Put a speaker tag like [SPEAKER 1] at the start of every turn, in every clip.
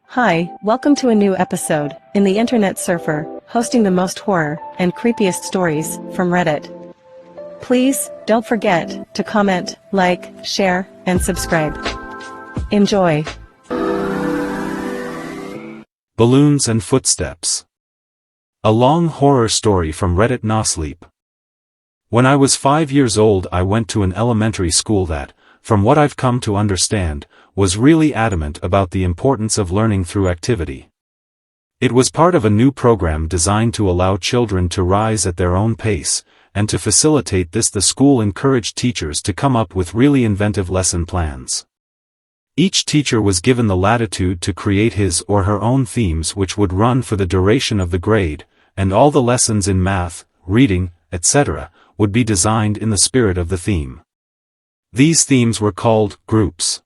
[SPEAKER 1] Hi, welcome to a new episode in the Internet Surfer, hosting the most horror and creepiest stories from Reddit. Please don't forget to comment, like, share, and subscribe. Enjoy.
[SPEAKER 2] Balloons and Footsteps. A long horror story from Reddit. Nosleep. When I was 5 years old, I went to an elementary school that, from what I've come to understand, was really adamant about the importance of learning through activity. It was part of a new program designed to allow children to rise at their own pace, and to facilitate this the school encouraged teachers to come up with really inventive lesson plans. Each teacher was given the latitude to create his or her own themes which would run for the duration of the grade, and all the lessons in math, reading, etc., would be designed in the spirit of the theme. These themes were called groups.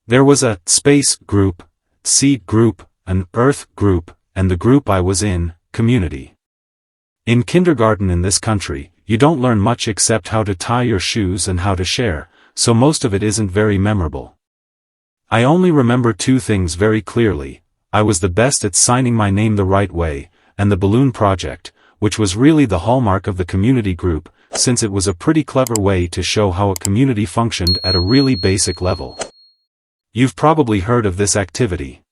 [SPEAKER 2] There was a space group, seed group, an earth group, and the group I was in, community. In kindergarten in this country, you don't learn much except how to tie your shoes and how to share, so most of it isn't very memorable. I only remember two things very clearly. I was the best at signing my name the right way, and the balloon project, which was really the hallmark of the community group, since it was a pretty clever way to show how a community functioned at a really basic level. You've probably heard of this activity.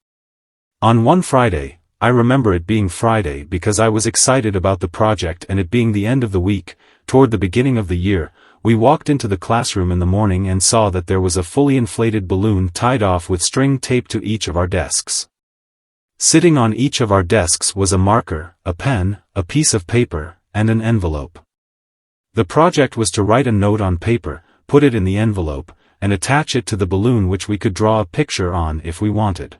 [SPEAKER 2] On one Friday, I remember it being Friday because I was excited about the project and it being the end of the week, toward the beginning of the year, we walked into the classroom in the morning and saw that there was a fully inflated balloon tied off with string taped to each of our desks. Sitting on each of our desks was a marker, a pen, a piece of paper, and an envelope. The project was to write a note on paper, put it in the envelope, and attach it to the balloon which we could draw a picture on if we wanted.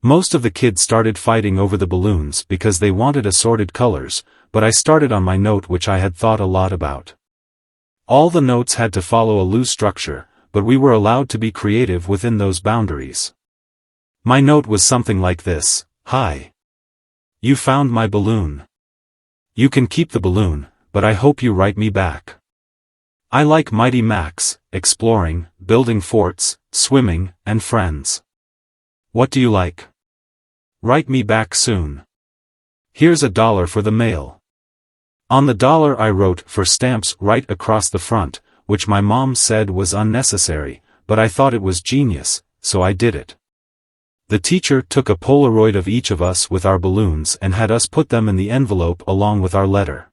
[SPEAKER 2] Most of the kids started fighting over the balloons because they wanted assorted colors, but I started on my note which I had thought a lot about. All the notes had to follow a loose structure, but we were allowed to be creative within those boundaries. My note was something like this: Hi. You found my balloon. You can keep the balloon, but I hope you write me back. I like Mighty Max, exploring, building forts, swimming, and friends. What do you like? Write me back soon. Here's $1 for the mail. On the dollar I wrote for stamps right across the front, which my mom said was unnecessary, but I thought it was genius, so I did it. The teacher took a Polaroid of each of us with our balloons and had us put them in the envelope along with our letter.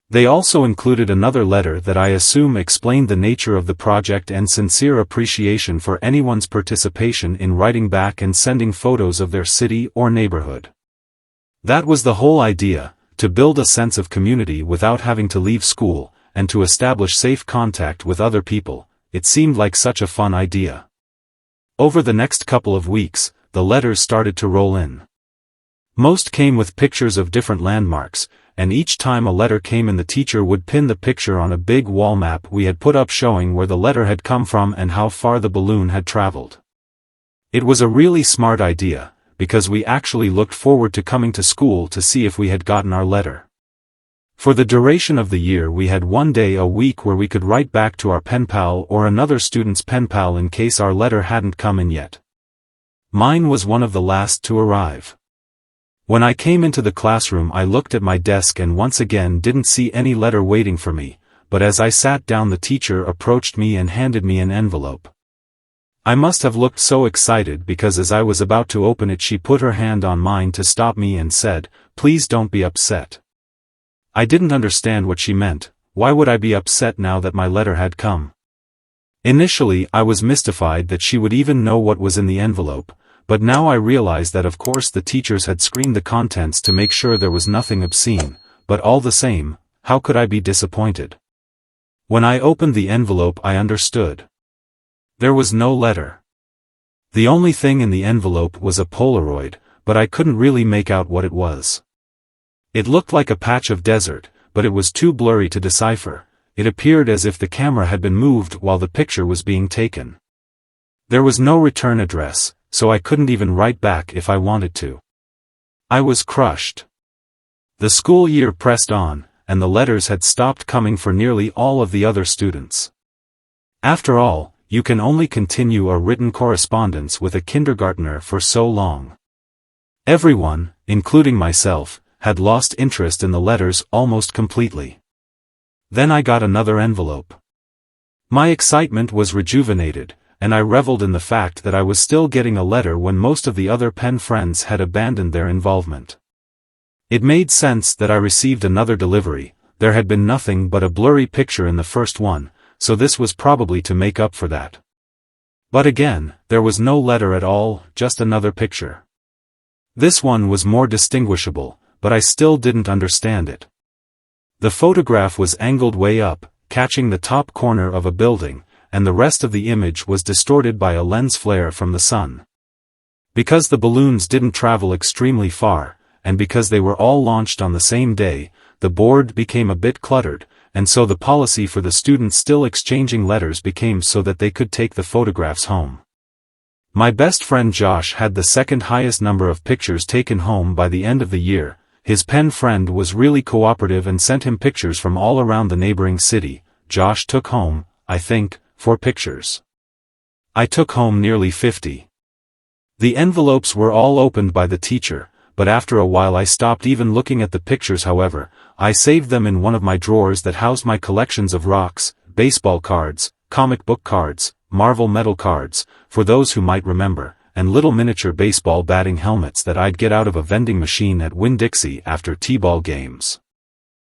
[SPEAKER 2] They also included another letter that I assume explained the nature of the project and sincere appreciation for anyone's participation in writing back and sending photos of their city or neighborhood. That was the whole idea, to build a sense of community without having to leave school, and to establish safe contact with other people. It seemed like such a fun idea. Over the next couple of weeks, the letters started to roll in. Most came with pictures of different landmarks, and each time a letter came in the teacher would pin the picture on a big wall map we had put up showing where the letter had come from and how far the balloon had traveled. It was a really smart idea, because we actually looked forward to coming to school to see if we had gotten our letter. For the duration of the year we had one day a week where we could write back to our pen pal or another student's pen pal in case our letter hadn't come in yet. Mine was one of the last to arrive. When I came into the classroom I looked at my desk and once again didn't see any letter waiting for me, but as I sat down the teacher approached me and handed me an envelope. I must have looked so excited because as I was about to open it she put her hand on mine to stop me and said, "Please don't be upset." I didn't understand what she meant. Why would I be upset now that my letter had come? Initially I was mystified that she would even know what was in the envelope, but now I realized that of course the teachers had screened the contents to make sure there was nothing obscene, but all the same, how could I be disappointed? When I opened the envelope I understood. There was no letter. The only thing in the envelope was a Polaroid, but I couldn't really make out what it was. It looked like a patch of desert, but it was too blurry to decipher. It appeared as if the camera had been moved while the picture was being taken. There was no return address, so I couldn't even write back if I wanted to. I was crushed. The school year pressed on, and the letters had stopped coming for nearly all of the other students. After all, you can only continue a written correspondence with a kindergartner for so long. Everyone, including myself, had lost interest in the letters almost completely. Then I got another envelope. My excitement was rejuvenated, and I reveled in the fact that I was still getting a letter when most of the other pen friends had abandoned their involvement. It made sense that I received another delivery. There had been nothing but a blurry picture in the first one, so this was probably to make up for that. But again, there was no letter at all, just another picture. This one was more distinguishable, but I still didn't understand it. The photograph was angled way up, catching the top corner of a building, and the rest of the image was distorted by a lens flare from the sun. Because the balloons didn't travel extremely far, and because they were all launched on the same day, the board became a bit cluttered, and so the policy for the students still exchanging letters became so that they could take the photographs home. My best friend Josh had the second highest number of pictures taken home by the end of the year. His pen friend was really cooperative and sent him pictures from all around the neighboring city. Josh took home, I think, 4 pictures. I took home nearly 50. The envelopes were all opened by the teacher, but after a while I stopped even looking at the pictures. However, I saved them in one of my drawers that housed my collections of rocks, baseball cards, comic book cards, Marvel metal cards, for those who might remember, and little miniature baseball batting helmets that I'd get out of a vending machine at Winn-Dixie after T-ball games.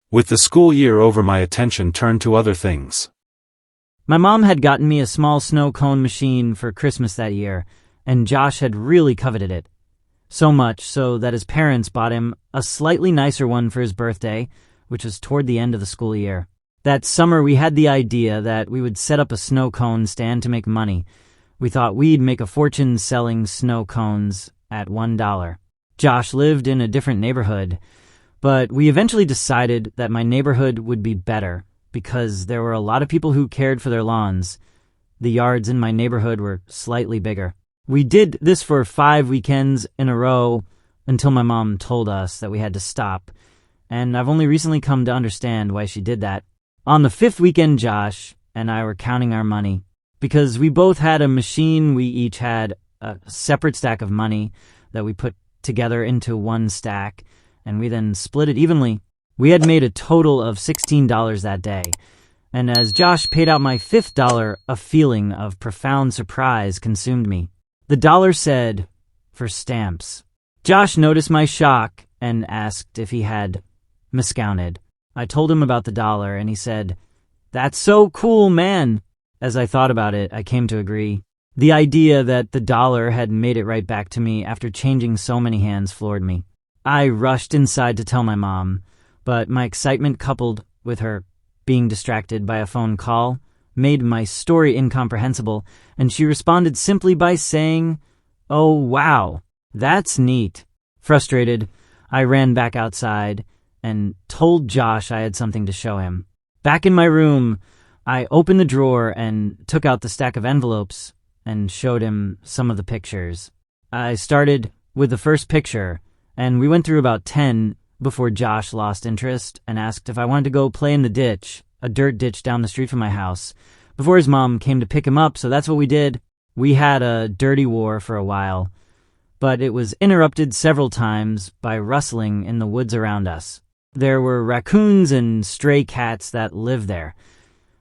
[SPEAKER 2] With the school year over, my attention turned to other things.
[SPEAKER 3] My mom had gotten me a small snow cone machine for Christmas that year, and Josh had really coveted it. So much so that his parents bought him a slightly nicer one for his birthday, which was toward the end of the school year. That summer we had the idea that we would set up a snow cone stand to make money. We thought we'd make a fortune selling snow cones at $1. Josh lived in a different neighborhood, but we eventually decided that my neighborhood would be better because there were a lot of people who cared for their lawns. The yards in my neighborhood were slightly bigger. We did this for 5 weekends in a row until my mom told us that we had to stop, and I've only recently come to understand why she did that. On the 5th weekend, Josh and I were counting our money. Because we both had a machine, we each had a separate stack of money that we put together into one stack, and we then split it evenly. We had made a total of $16 that day, and as Josh paid out my 5th dollar, a feeling of profound surprise consumed me. The dollar said, "For stamps." Josh noticed my shock and asked if he had miscounted. I told him about the dollar, and he said, "That's so cool, man." As I thought about it, I came to agree. The idea that the dollar had made it right back to me after changing so many hands floored me. I rushed inside to tell my mom, but my excitement coupled with her being distracted by a phone call made my story incomprehensible, and she responded simply by saying, "Oh, wow, that's neat." Frustrated, I ran back outside and told Josh I had something to show him. Back in my room, I opened the drawer and took out the stack of envelopes and showed him some of the pictures. I started with the first picture, and we went through about 10 before Josh lost interest and asked if I wanted to go play in the ditch, a dirt ditch down the street from my house, before his mom came to pick him up, so that's what we did. We had a dirty war for a while, but it was interrupted several times by rustling in the woods around us. There were raccoons and stray cats that lived there.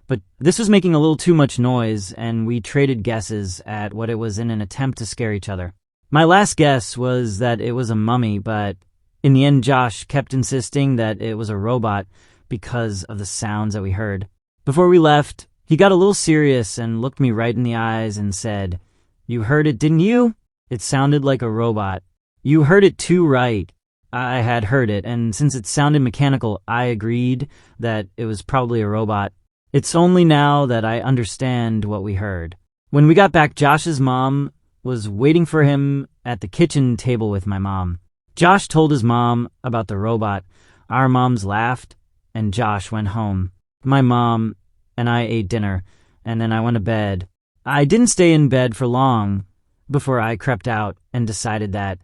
[SPEAKER 3] But this was making a little too much noise, and we traded guesses at what it was in an attempt to scare each other. My last guess was that it was a mummy, but in the end Josh kept insisting that it was a robot because of the sounds that we heard. Before we left, he got a little serious and looked me right in the eyes and said, "You heard it, didn't you? It sounded like a robot." "You heard it too right." I had heard it, and since it sounded mechanical, I agreed that it was probably a robot. It's only now that I understand what we heard. When we got back, Josh's mom was waiting for him at the kitchen table with my mom. Josh told his mom about the robot. Our moms laughed, and Josh went home. My mom and I ate dinner, and then I went to bed. I didn't stay in bed for long before I crept out and decided that,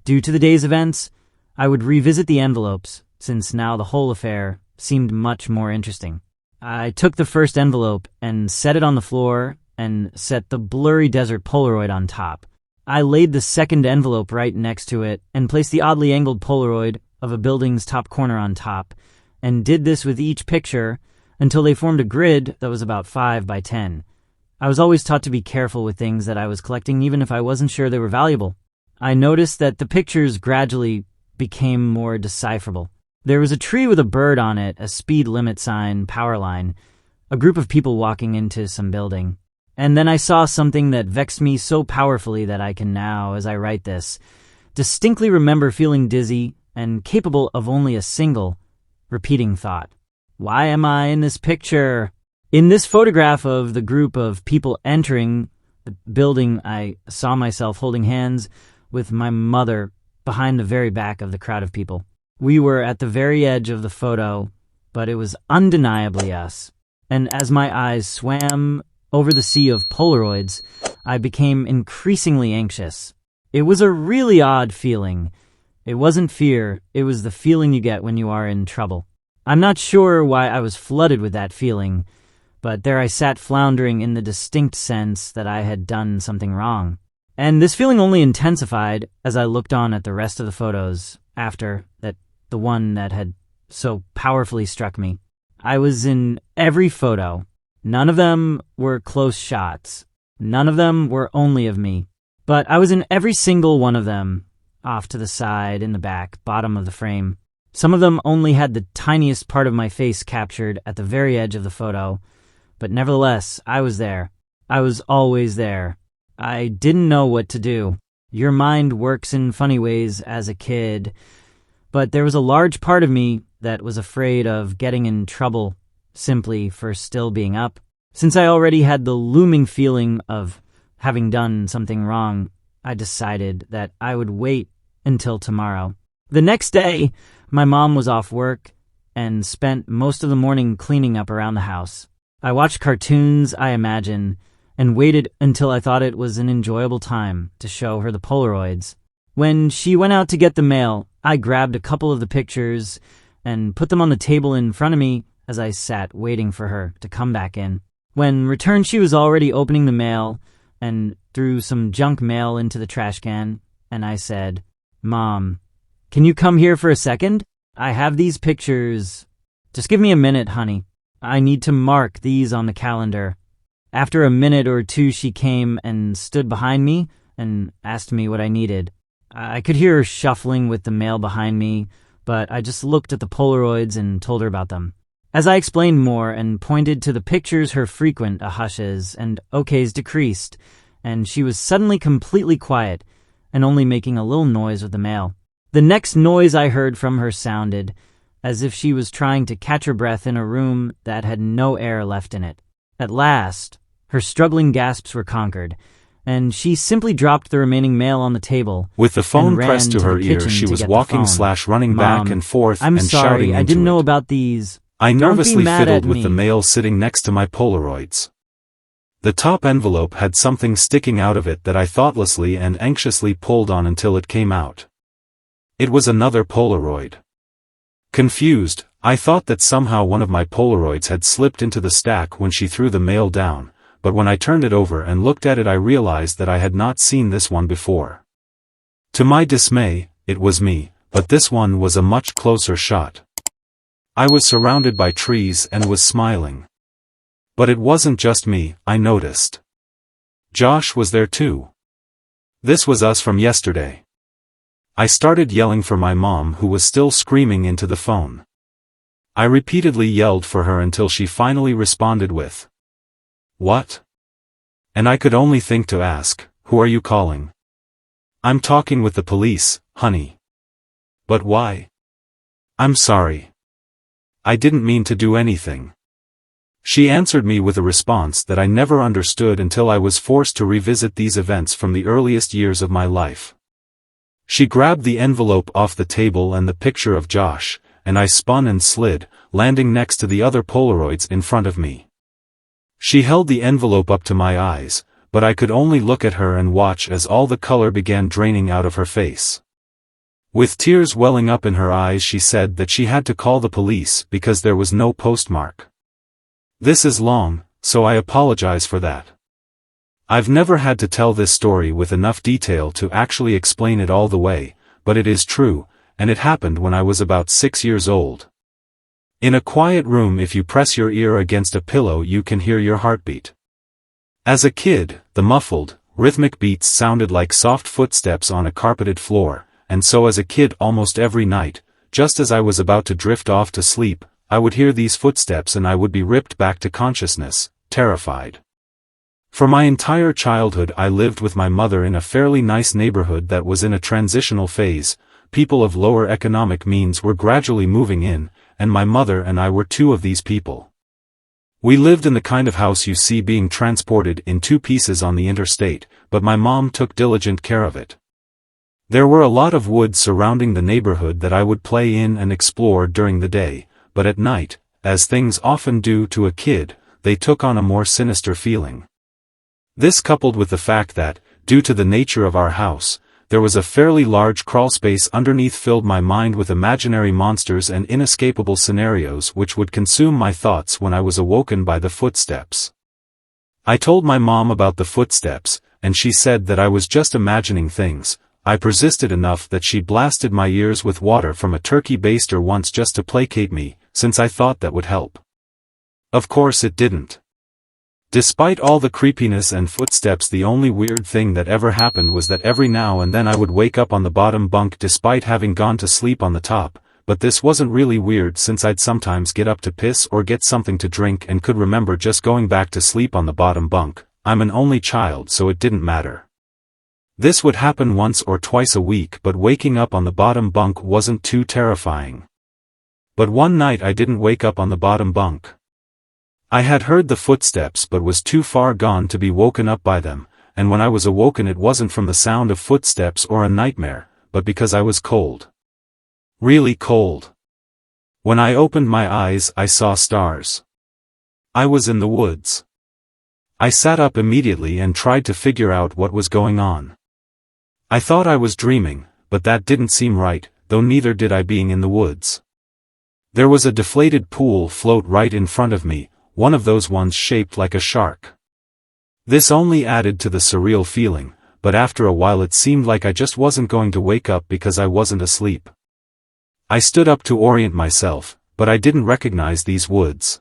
[SPEAKER 3] due to the day's events, I would revisit the envelopes, since now the whole affair seemed much more interesting. I took the first envelope and set it on the floor and set the blurry desert Polaroid on top. I laid the second envelope right next to it and placed the oddly angled Polaroid of a building's top corner on top, and did this with each picture until they formed a grid that was about 5 by 10. I was always taught to be careful with things that I was collecting, even if I wasn't sure they were valuable. I noticed that the pictures gradually became more decipherable. There was a tree with a bird on it, a speed limit sign, power line, a group of people walking into some building. And then I saw something that vexed me so powerfully that I can now, as I write this, distinctly remember feeling dizzy and capable of only a single, repeating thought. Why am I in this picture? In this photograph of the group of people entering the building, I saw myself holding hands with my mother behind the very back of the crowd of people. We were at the very edge of the photo, but it was undeniably us. And as my eyes swam over the sea of Polaroids, I became increasingly anxious. It was a really odd feeling. It wasn't fear, it was the feeling you get when you are in trouble. I'm not sure why I was flooded with that feeling, but there I sat floundering in the distinct sense that I had done something wrong. And this feeling only intensified as I looked on at the rest of the photos after that, the one that had so powerfully struck me. I was in every photo. None of them were close shots. None of them were only of me. But I was in every single one of them, off to the side, in the back, bottom of the frame. Some of them only had the tiniest part of my face captured at the very edge of the photo. But nevertheless, I was there. I was always there. I didn't know what to do. Your mind works in funny ways as a kid. But there was a large part of me that was afraid of getting in trouble simply for still being up. Since I already had the looming feeling of having done something wrong, I decided that I would wait until tomorrow. The next day, my mom was off work and spent most of the morning cleaning up around the house. I watched cartoons, I imagine, and waited until I thought it was an enjoyable time to show her the Polaroids. When she went out to get the mail, I grabbed a couple of the pictures and put them on the table in front of me as I sat waiting for her to come back in. When returned, she was already opening the mail and threw some junk mail into the trash can, and I said, "Mom, can you come here for a second? I have these pictures. Just give me a minute, honey. I need to mark these on the calendar." After a minute or two, she came and stood behind me and asked me what I needed. I could hear her shuffling with the mail behind me, but I just looked at the Polaroids and told her about them. As I explained more and pointed to the pictures, her frequent hushes and okays decreased, and she was suddenly completely quiet and only making a little noise with the mail. The next noise I heard from her sounded as if she was trying to catch her breath in a room that had no air left in it. At last, her struggling gasps were conquered, and she simply dropped the remaining mail on the table.
[SPEAKER 2] With the phone
[SPEAKER 3] and ran
[SPEAKER 2] pressed to
[SPEAKER 3] the
[SPEAKER 2] her ear,
[SPEAKER 3] kitchen
[SPEAKER 2] she
[SPEAKER 3] to
[SPEAKER 2] was
[SPEAKER 3] get the
[SPEAKER 2] walking
[SPEAKER 3] phone.
[SPEAKER 2] running
[SPEAKER 3] "Mom,
[SPEAKER 2] back and forth
[SPEAKER 3] I'm
[SPEAKER 2] and
[SPEAKER 3] sorry,
[SPEAKER 2] shouting
[SPEAKER 3] I
[SPEAKER 2] into
[SPEAKER 3] didn't know
[SPEAKER 2] it.
[SPEAKER 3] about these.
[SPEAKER 2] I
[SPEAKER 3] Don't be
[SPEAKER 2] nervously
[SPEAKER 3] mad
[SPEAKER 2] fiddled
[SPEAKER 3] at
[SPEAKER 2] with the
[SPEAKER 3] me."
[SPEAKER 2] mail sitting next to my Polaroids. The top envelope had something sticking out of it that I thoughtlessly and anxiously pulled on until it came out. It was another Polaroid. Confused, I thought that somehow one of my Polaroids had slipped into the stack when she threw the mail down, but when I turned it over and looked at it, I realized that I had not seen this one before. To my dismay, it was me, but this one was a much closer shot. I was surrounded by trees and was smiling. But it wasn't just me, I noticed. Josh was there too. This was us from yesterday. I started yelling for my mom, who was still screaming into the phone. I repeatedly yelled for her until she finally responded with, "What?" And I could only think to ask, "Who are you calling?" "I'm talking with the police, honey." "But why?" "I'm sorry. I didn't mean to do anything." She answered me with a response that I never understood until I was forced to revisit these events from the earliest years of my life. She grabbed the envelope off the table and the picture of Josh, and I spun and slid, landing next to the other Polaroids in front of me. She held the envelope up to my eyes, but I could only look at her and watch as all the color began draining out of her face. With tears welling up in her eyes, she said that she had to call the police because there was no postmark. "This is long, so I apologize for that." I've never had to tell this story with enough detail to actually explain it all the way, but it is true, and it happened when I was about 6 years old. In a quiet room, if you press your ear against a pillow you can hear your heartbeat. As a kid, the muffled, rhythmic beats sounded like soft footsteps on a carpeted floor, and so as a kid almost every night, just as I was about to drift off to sleep, I would hear these footsteps and I would be ripped back to consciousness, terrified. For my entire childhood I lived with my mother in a fairly nice neighborhood that was in a transitional phase. People of lower economic means were gradually moving in, and my mother and I were two of these people. We lived in the kind of house you see being transported in 2 pieces on the interstate, but my mom took diligent care of it. There were a lot of woods surrounding the neighborhood that I would play in and explore during the day, but at night, as things often do to a kid, they took on a more sinister feeling. This coupled with the fact that, due to the nature of our house, there was a fairly large crawlspace underneath filled my mind with imaginary monsters and inescapable scenarios which would consume my thoughts when I was awoken by the footsteps. I told my mom about the footsteps, and she said that I was just imagining things. I persisted enough that she blasted my ears with water from a turkey baster once just to placate me, since I thought that would help. Of course it didn't. Despite all the creepiness and footsteps, the only weird thing that ever happened was that every now and then I would wake up on the bottom bunk despite having gone to sleep on the top, but this wasn't really weird since I'd sometimes get up to piss or get something to drink and could remember just going back to sleep on the bottom bunk. I'm an only child so it didn't matter. This would happen once or twice a week, but waking up on the bottom bunk wasn't too terrifying. But one night I didn't wake up on the bottom bunk. I had heard the footsteps but was too far gone to be woken up by them, and when I was awoken it wasn't from the sound of footsteps or a nightmare, but because I was cold. Really cold. When I opened my eyes I saw stars. I was in the woods. I sat up immediately and tried to figure out what was going on. I thought I was dreaming, but that didn't seem right, though neither did I being in the woods. There was a deflated pool float right in front of me, one of those ones shaped like a shark. This only added to the surreal feeling, but after a while it seemed like I just wasn't going to wake up because I wasn't asleep. I stood up to orient myself, but I didn't recognize these woods.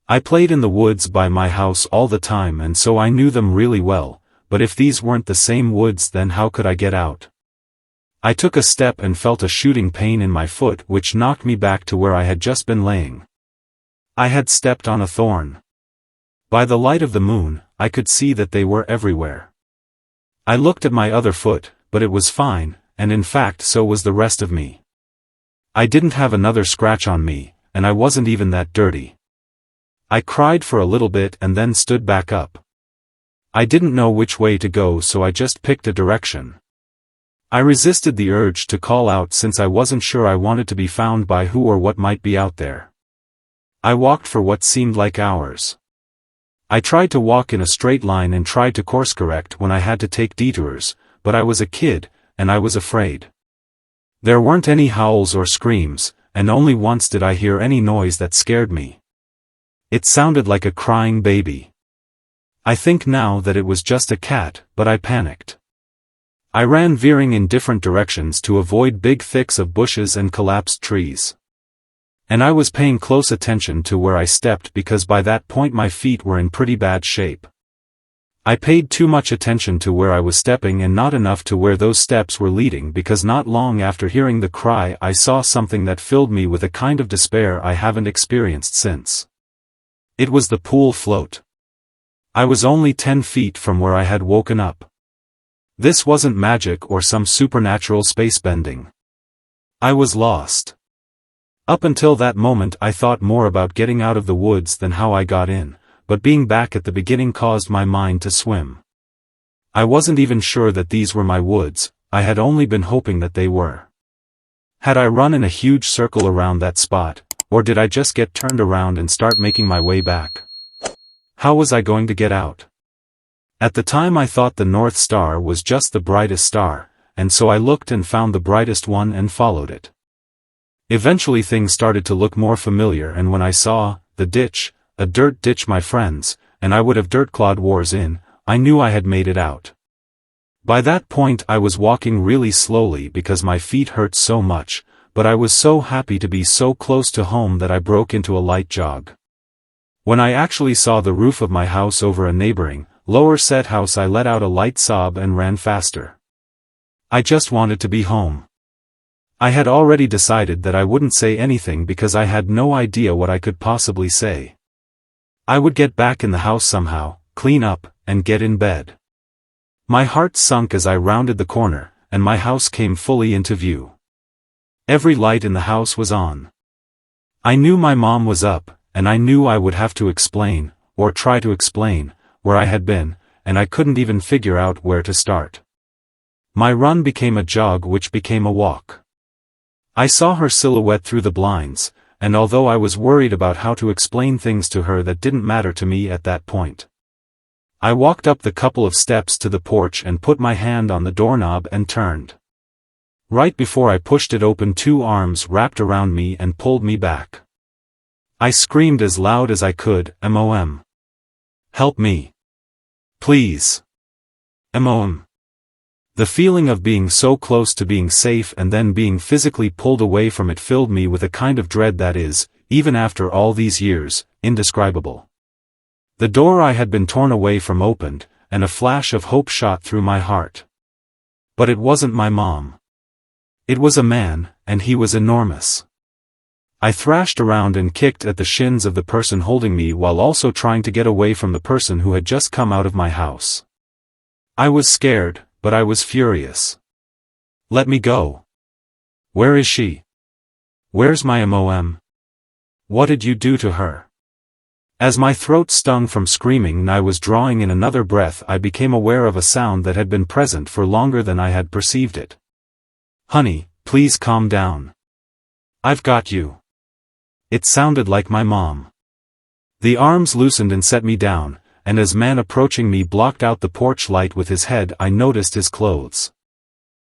[SPEAKER 2] I played in the woods by my house all the time and so I knew them really well, but if these weren't the same woods then how could I get out? I took a step and felt a shooting pain in my foot which knocked me back to where I had just been laying. I had stepped on a thorn. By the light of the moon, I could see that they were everywhere. I looked at my other foot, but it was fine, and in fact so was the rest of me. I didn't have another scratch on me, and I wasn't even that dirty. I cried for a little bit and then stood back up. I didn't know which way to go so I just picked a direction. I resisted the urge to call out since I wasn't sure I wanted to be found by who or what might be out there. I walked for what seemed like hours. I tried to walk in a straight line and tried to course correct when I had to take detours, but I was a kid, and I was afraid. There weren't any howls or screams, and only once did I hear any noise that scared me. It sounded like a crying baby. I think now that it was just a cat, but I panicked. I ran veering in different directions to avoid big thicks of bushes and collapsed trees. And I was paying close attention to where I stepped because by that point my feet were in pretty bad shape. I paid too much attention to where I was stepping and not enough to where those steps were leading because not long after hearing the cry I saw something that filled me with a kind of despair I haven't experienced since. It was the pool float. I was only 10 feet from where I had woken up. This wasn't magic or some supernatural space bending. I was lost. Up until that moment I thought more about getting out of the woods than how I got in, but being back at the beginning caused my mind to swim. I wasn't even sure that these were my woods, I had only been hoping that they were. Had I run in a huge circle around that spot, or did I just get turned around and start making my way back? How was I going to get out? At the time I thought the North Star was just the brightest star, and so I looked and found the brightest one and followed it. Eventually things started to look more familiar and when I saw the ditch, a dirt ditch my friends, and I would have dirt clawed wars in, I knew I had made it out. By that point I was walking really slowly because my feet hurt so much, but I was so happy to be so close to home that I broke into a light jog. When I actually saw the roof of my house over a neighboring, lower set house, I let out a light sob and ran faster. I just wanted to be home. I had already decided that I wouldn't say anything because I had no idea what I could possibly say. I would get back in the house somehow, clean up, and get in bed. My heart sunk as I rounded the corner, and my house came fully into view. Every light in the house was on. I knew my mom was up, and I knew I would have to explain, or try to explain, where I had been, and I couldn't even figure out where to start. My run became a jog, which became a walk. I saw her silhouette through the blinds, and although I was worried about how to explain things to her that didn't matter to me at that point, I walked up the couple of steps to the porch and put my hand on the doorknob and turned. Right before I pushed it open, 2 arms wrapped around me and pulled me back. I screamed as loud as I could, "Mom! Help me! Please! Mom!" The feeling of being so close to being safe and then being physically pulled away from it filled me with a kind of dread that is, even after all these years, indescribable. The door I had been torn away from opened, and a flash of hope shot through my heart. But it wasn't my mom. It was a man, and he was enormous. I thrashed around and kicked at the shins of the person holding me while also trying to get away from the person who had just come out of my house. I was scared, but I was furious. Let me go. Where is she? Where's my mom? What did you do to her? As my throat stung from screaming and I was drawing in another breath, I became aware of a sound that had been present for longer than I had perceived it. "Honey, please calm down. I've got you." It sounded like my mom. The arms loosened and set me down, and as man approaching me blocked out the porch light with his head, I noticed his clothes.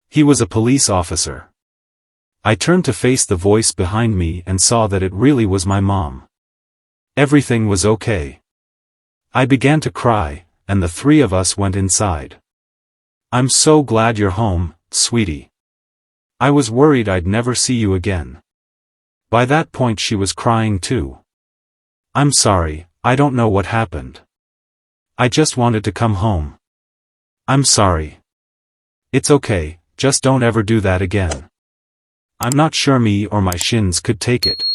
[SPEAKER 2] He was a police officer. I turned to face the voice behind me and saw that it really was my mom. Everything was okay. I began to cry, and the 3 of us went inside. "I'm so glad you're home, sweetie. I was worried I'd never see you again." By that point she was crying too. "I'm sorry, I don't know what happened. I just wanted to come home. I'm sorry." "It's okay, just don't ever do that again. I'm not sure me or my shins could take it."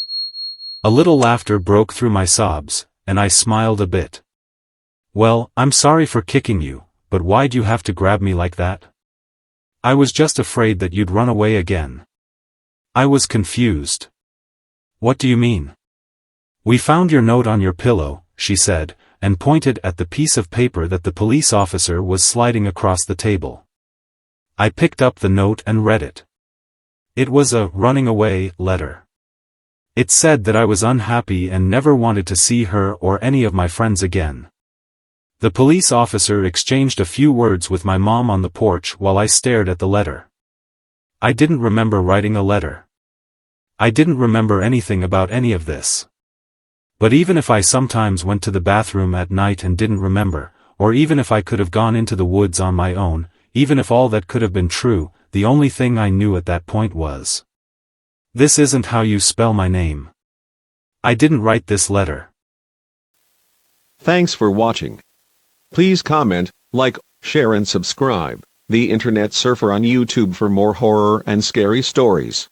[SPEAKER 2] A little laughter broke through my sobs, and I smiled a bit. "Well, I'm sorry for kicking you, but why'd you have to grab me like that?" "I was just afraid that you'd run away again." I was confused. "What do you mean?" "We found your note on your pillow," she said, and pointed at the piece of paper that the police officer was sliding across the table. I picked up the note and read it. It was a running away letter. It said that I was unhappy and never wanted to see her or any of my friends again. The police officer exchanged a few words with my mom on the porch while I stared at the letter. I didn't remember writing a letter. I didn't remember anything about any of this. But even if I sometimes went to the bathroom at night and didn't remember, or even if I could have gone into the woods on my own, even if all that could have been true, the only thing I knew at that point was, this isn't how you spell my name. I didn't write this letter.
[SPEAKER 4] Thanks for watching. Please comment, like, share and subscribe. The Internet Surfer on YouTube for more horror and scary stories.